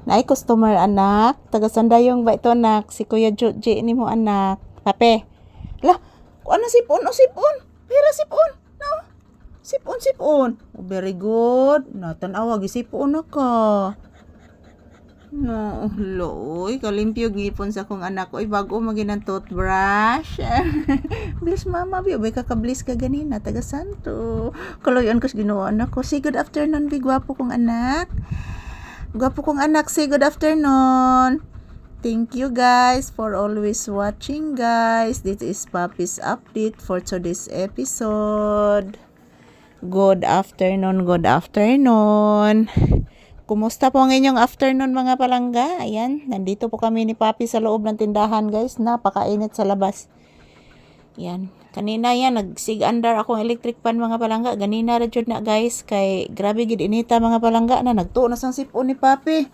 Naay customer anak. Taga Sandayong ba ito anak? Si Kuya Joji ni mo anak. Pape. Lah, ano sipon? O sipon? Pera sipon? No? Sipon, sipon. Oh, very good. Natanawa, gisipon na ka. No, loy, kalimpyo gipon sa kong anak ko. Oy, bago maginang toothbrush. Bliss mama, biyo, bay kakablis ka ganina, taga santo. Kaloyan ko sa ginawa anak ko. Say good afternoon, bi, gwapo kong anak. Gwapo kong anak, say good afternoon. Thank you guys for always watching guys. This is Papi's update for today's episode. Good afternoon, good afternoon. Kumusta po ang inyong afternoon mga palangga? Ayan, nandito po kami ni Papi sa loob ng tindahan guys. Napakainit sa labas. Yan. Kanina yan, nagsig-andar akong electric fan mga palangga. Ganina rin yun na guys. Kay grabe gid inita mga palangga na nagtuon na sang sipon ni Papi.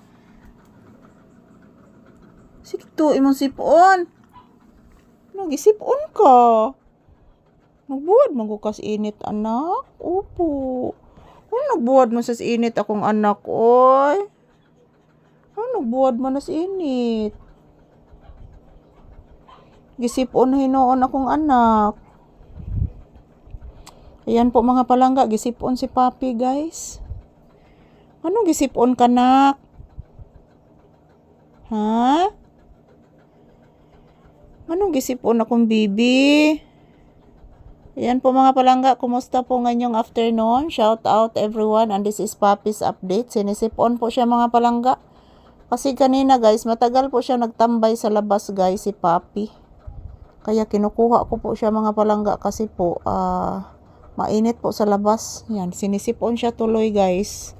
Sikto imong sipon. Nagisipon ka. Nagbuwad magbukas init anak. Opo. Nagbuwad mo sa init akong anak, oy. Nagbuwad mo na sa init. Gisipon na hinoon akong anak. Ayan po mga palangga, gisipon si Papi, guys. Anong gisipon ka, nak? Ha? Anong gisipon akong bibi? Ayan po mga palangga, kumusta po ngayong afternoon? Shout out everyone and this is Papi's update. Sinisipon po siya mga palangga. Kasi kanina guys, matagal po siya nagtambay sa labas guys si Papi. Kaya kinukuha ko po siya mga palangga kasi po mainit po sa labas. Yan, sinisipon siya tuloy guys.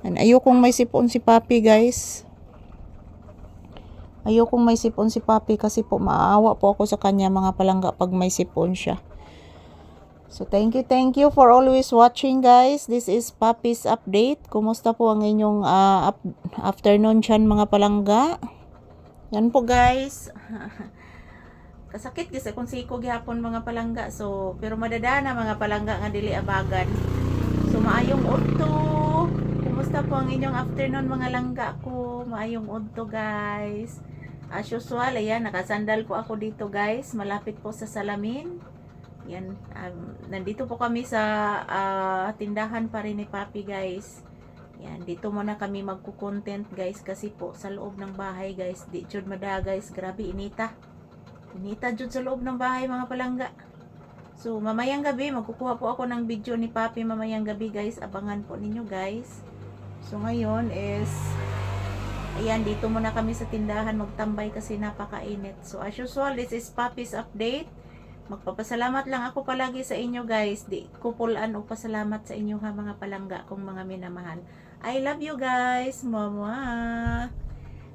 And ayokong may sipon si Papi guys. Ayokong may sipon si Papi kasi po maawa po ako sa kanya mga palangga pag may sipon siya. So thank you for always watching guys. This is Papi's update. Kumusta po ang inyong afternoon dyan mga palangga? Yan po guys. Kasakit kasi kung siko gihapon mga palangga. So pero madadana mga palangga nga dili abagan. So maayong udto. Kumusta po ang inyong afternoon mga langga ko? Maayong udto guys. As usual, ayan, nakasandal po ako dito guys. Malapit po sa salamin. Yan, nandito po kami sa tindahan pa rin ni Papi guys. Yan, dito muna kami magko-content guys kasi po sa loob ng bahay guys, di jud mada guys, grabe inita. Inita jud sa loob ng bahay mga palangga. So mamayang gabi magkukuha po ako ng video ni Papi mamayang gabi guys, abangan po ninyo guys. So ngayon is ayan, dito muna kami sa tindahan magtambay kasi napakainit. So as usual, this is Papi's update. Magpapasalamat lang ako palagi sa inyo guys. Di ko pulaan o pasalamat sa inyo ha mga palangga kong mga minamahal. I love you guys. Mama.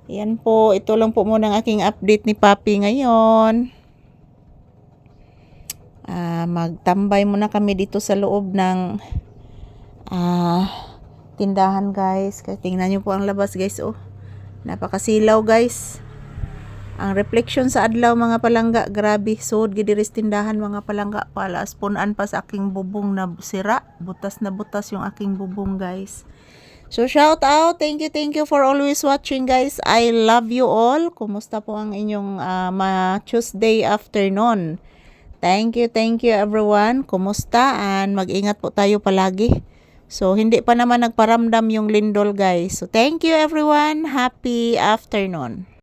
Yan po. Ito lang po muna ang aking update ni Papi ngayon. Magtambay muna kami dito sa loob ng tindahan guys. Tingnan nyo po ang labas guys. Oh, napakasilaw guys. Ang reflection sa adlaw mga palangga, grabe, sud gid diri tindahan mga palangga, palas punan pa sa aking bubong na sira, butas na butas yung aking bubong guys. So shout out, thank you for always watching guys. I love you all. Kumusta po ang inyong Tuesday afternoon? Thank you everyone. Kumusta? And mag-ingat po tayo palagi. So hindi pa naman nagparamdam yung lindol guys. So thank you everyone. Happy afternoon.